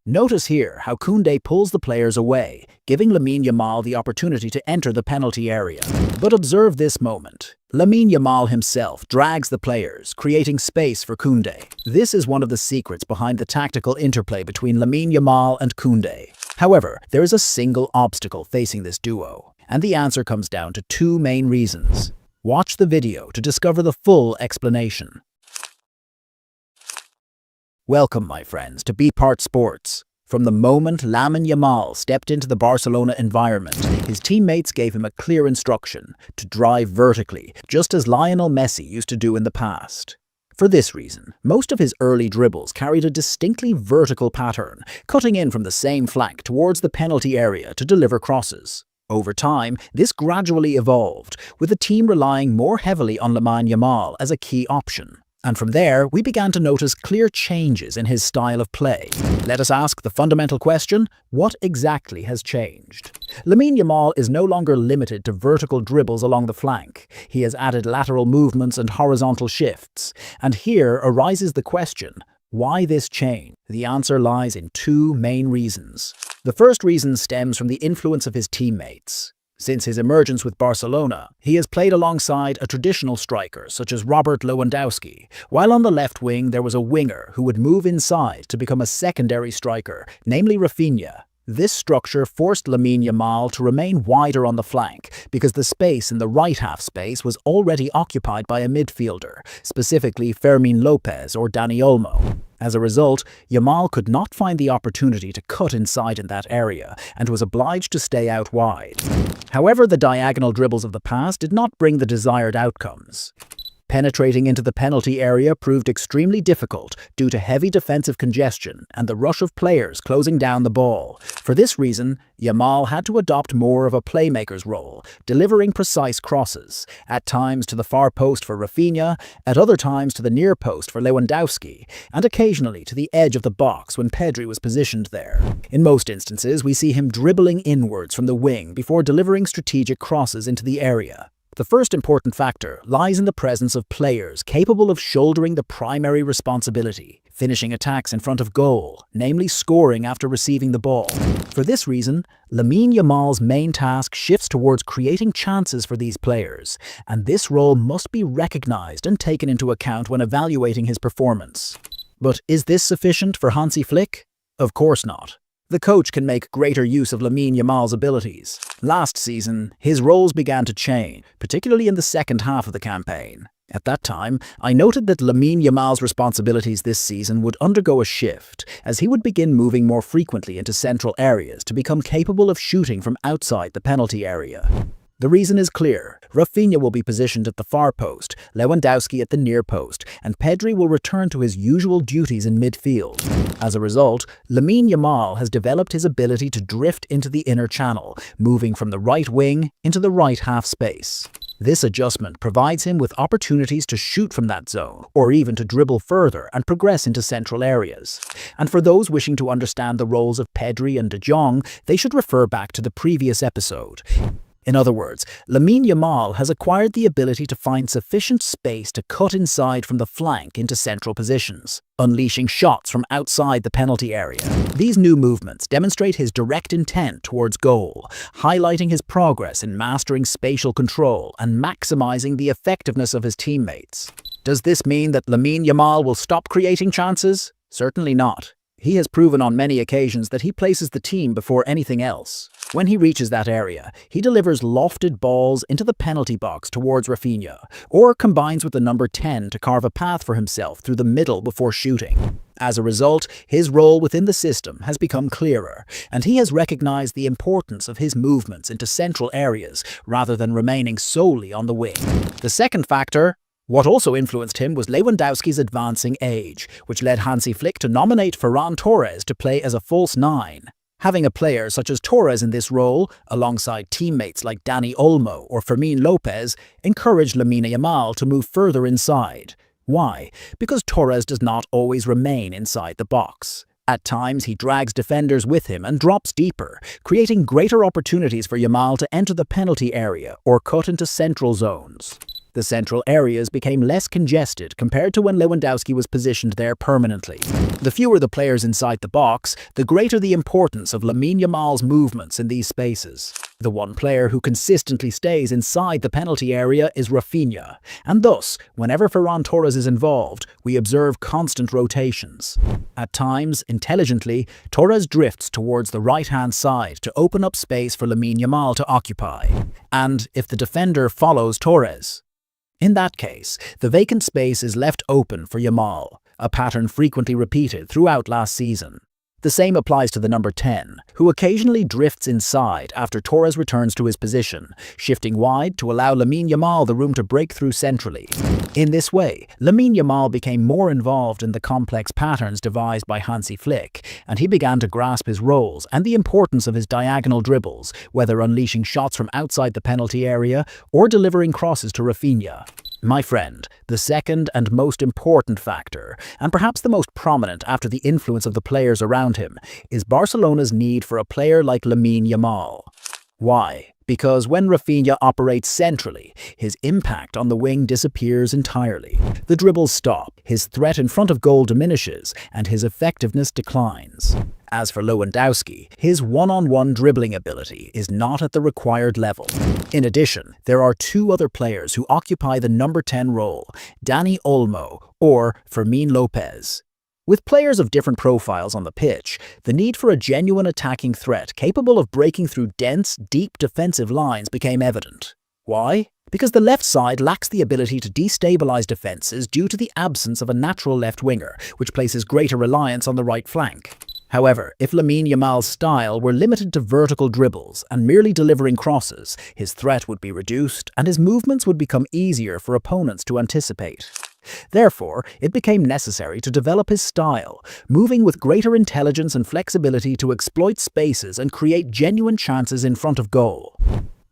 Notice here how Koundé pulls the players away, giving Lamine Yamal the opportunity to enter the penalty area. But observe this moment. Lamine Yamal himself drags the players, creating space for Koundé. This is one of the secrets behind the tactical interplay between Lamine Yamal and Koundé. However, there is a single obstacle facing this duo, and the answer comes down to two main reasons. Watch the video to discover the full explanation. Welcome, my friends, to BePart Sports. From the moment Lamine Yamal stepped into the Barcelona environment, his teammates gave him a clear instruction to drive vertically, just as Lionel Messi used to do in the past. For this reason, most of his early dribbles carried a distinctly vertical pattern, cutting in from the same flank towards the penalty area to deliver crosses. Over time, this gradually evolved, with the team relying more heavily on Lamine Yamal as a key option. And from there, we began to notice clear changes in his style of play. Let us ask the fundamental question, what exactly has changed? Lamine Yamal is no longer limited to vertical dribbles along the flank. He has added lateral movements and horizontal shifts. And here arises the question, why this change? The answer lies in two main reasons. The first reason stems from the influence of his teammates. Since his emergence with Barcelona, he has played alongside a traditional striker such as Robert Lewandowski, while on the left wing there was a winger who would move inside to become a secondary striker, namely Rafinha. This structure forced Lamine Yamal to remain wider on the flank because the space in the right half space was already occupied by a midfielder, specifically Fermín López or Dani Olmo. As a result, Yamal could not find the opportunity to cut inside in that area and was obliged to stay out wide. However, the diagonal dribbles of the past did not bring the desired outcomes. Penetrating into the penalty area proved extremely difficult due to heavy defensive congestion and the rush of players closing down the ball. For this reason, Yamal had to adopt more of a playmaker's role, delivering precise crosses, at times to the far post for Rafinha, at other times to the near post for Lewandowski, and occasionally to the edge of the box when Pedri was positioned there. In most instances, we see him dribbling inwards from the wing before delivering strategic crosses into the area. The first important factor lies in the presence of players capable of shouldering the primary responsibility, finishing attacks in front of goal, namely scoring after receiving the ball. For this reason, Lamine Yamal's main task shifts towards creating chances for these players, and this role must be recognized and taken into account when evaluating his performance. But is this sufficient for Hansi Flick? Of course not. The coach can make greater use of Lamine Yamal's abilities. Last season, his roles began to change, particularly in the second half of the campaign. At that time, I noted that Lamine Yamal's responsibilities this season would undergo a shift, as he would begin moving more frequently into central areas to become capable of shooting from outside the penalty area. The reason is clear. Rafinha will be positioned at the far post, Lewandowski at the near post, and Pedri will return to his usual duties in midfield. As a result, Lamine Yamal has developed his ability to drift into the inner channel, moving from the right wing into the right half space. This adjustment provides him with opportunities to shoot from that zone, or even to dribble further and progress into central areas. And for those wishing to understand the roles of Pedri and De Jong, they should refer back to the previous episode. In other words, Lamine Yamal has acquired the ability to find sufficient space to cut inside from the flank into central positions, unleashing shots from outside the penalty area. These new movements demonstrate his direct intent towards goal, highlighting his progress in mastering spatial control and maximizing the effectiveness of his teammates. Does this mean that Lamine Yamal will stop creating chances? Certainly not. He has proven on many occasions that he places the team before anything else. When he reaches that area, he delivers lofted balls into the penalty box towards Rafinha, or combines with the number 10 to carve a path for himself through the middle before shooting. As a result, his role within the system has become clearer, and he has recognized the importance of his movements into central areas rather than remaining solely on the wing. The second factor, what also influenced him, was Lewandowski's advancing age, which led Hansi Flick to nominate Ferran Torres to play as a false nine. Having a player such as Torres in this role, alongside teammates like Dani Olmo or Fermín López, encouraged Lamine Yamal to move further inside. Why? Because Torres does not always remain inside the box. At times, he drags defenders with him and drops deeper, creating greater opportunities for Yamal to enter the penalty area or cut into central zones. The central areas became less congested compared to when Lewandowski was positioned there permanently. The fewer the players inside the box, the greater the importance of Lamine Yamal's movements in these spaces. The one player who consistently stays inside the penalty area is Rafinha, and thus, whenever Ferran Torres is involved, we observe constant rotations. At times, intelligently, Torres drifts towards the right-hand side to open up space for Lamine Yamal to occupy. And if the defender follows Torres, in that case, the vacant space is left open for Yamal, a pattern frequently repeated throughout last season. The same applies to the number 10, who occasionally drifts inside after Torres returns to his position, shifting wide to allow Lamine Yamal the room to break through centrally. In this way, Lamine Yamal became more involved in the complex patterns devised by Hansi Flick, and he began to grasp his roles and the importance of his diagonal dribbles, whether unleashing shots from outside the penalty area or delivering crosses to Rafinha. My friend, the second and most important factor, and perhaps the most prominent after the influence of the players around him, is Barcelona's need for a player like Lamine Yamal. Why? Because when Rafinha operates centrally, his impact on the wing disappears entirely. The dribbles stop, his threat in front of goal diminishes, and his effectiveness declines. As for Lewandowski, his one-on-one dribbling ability is not at the required level. In addition, there are two other players who occupy the number 10 role, Dani Olmo or Fermin Lopez. With players of different profiles on the pitch, the need for a genuine attacking threat capable of breaking through dense, deep defensive lines became evident. Why? Because the left side lacks the ability to destabilize defenses due to the absence of a natural left winger, which places greater reliance on the right flank. However, if Lamine Yamal's style were limited to vertical dribbles and merely delivering crosses, his threat would be reduced and his movements would become easier for opponents to anticipate. Therefore, it became necessary to develop his style, moving with greater intelligence and flexibility to exploit spaces and create genuine chances in front of goal.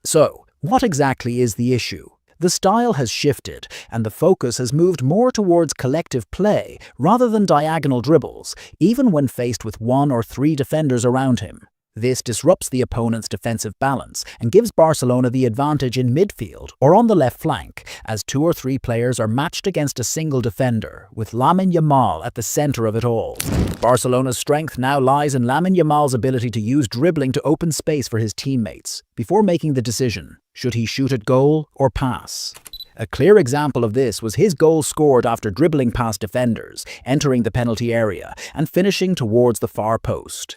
So, what exactly is the issue? The style has shifted, and the focus has moved more towards collective play rather than diagonal dribbles, even when faced with one or three defenders around him. This disrupts the opponent's defensive balance and gives Barcelona the advantage in midfield or on the left flank, as two or three players are matched against a single defender, with Lamine Yamal at the center of it all. Barcelona's strength now lies in Lamine Yamal's ability to use dribbling to open space for his teammates, before making the decision, should he shoot at goal or pass. A clear example of this was his goal scored after dribbling past defenders, entering the penalty area, and finishing towards the far post.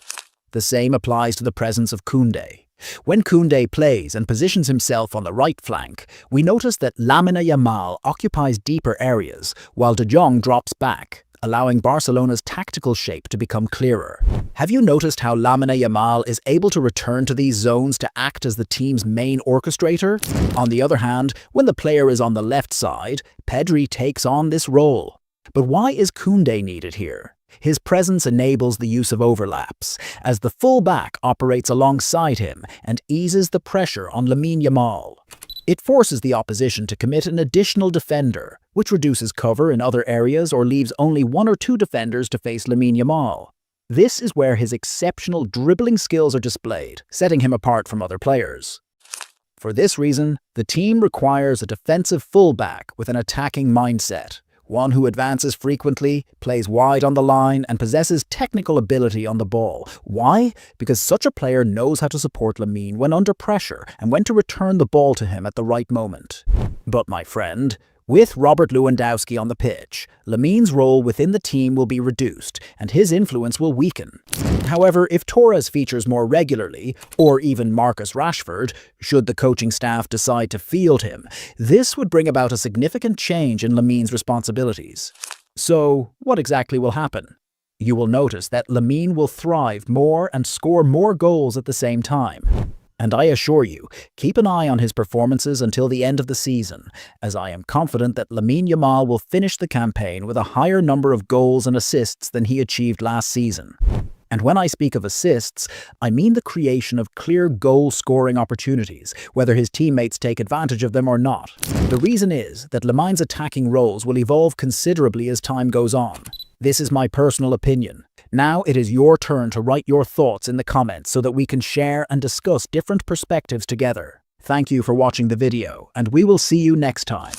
The same applies to the presence of Koundé. When Koundé plays and positions himself on the right flank, we notice that Lamine Yamal occupies deeper areas, while De Jong drops back, allowing Barcelona's tactical shape to become clearer. Have you noticed how Lamine Yamal is able to return to these zones to act as the team's main orchestrator? On the other hand, when the player is on the left side, Pedri takes on this role. But why is Koundé needed here? His presence enables the use of overlaps, as the full-back operates alongside him and eases the pressure on Lamine Yamal. It forces the opposition to commit an additional defender, which reduces cover in other areas or leaves only one or two defenders to face Lamine Yamal. This is where his exceptional dribbling skills are displayed, setting him apart from other players. For this reason, the team requires a defensive full-back with an attacking mindset. One who advances frequently, plays wide on the line, and possesses technical ability on the ball. Why? Because such a player knows how to support Lamine when under pressure and when to return the ball to him at the right moment. But my friend, with Robert Lewandowski on the pitch, Lamine's role within the team will be reduced and his influence will weaken. However, if Torres features more regularly, or even Marcus Rashford, should the coaching staff decide to field him, this would bring about a significant change in Lamine's responsibilities. So, what exactly will happen? You will notice that Lamine will thrive more and score more goals at the same time. And I assure you, keep an eye on his performances until the end of the season, as I am confident that Lamine Yamal will finish the campaign with a higher number of goals and assists than he achieved last season. And when I speak of assists, I mean the creation of clear goal-scoring opportunities, whether his teammates take advantage of them or not. The reason is that Lamine's attacking roles will evolve considerably as time goes on. This is my personal opinion. Now it is your turn to write your thoughts in the comments so that we can share and discuss different perspectives together. Thank you for watching the video, and we will see you next time.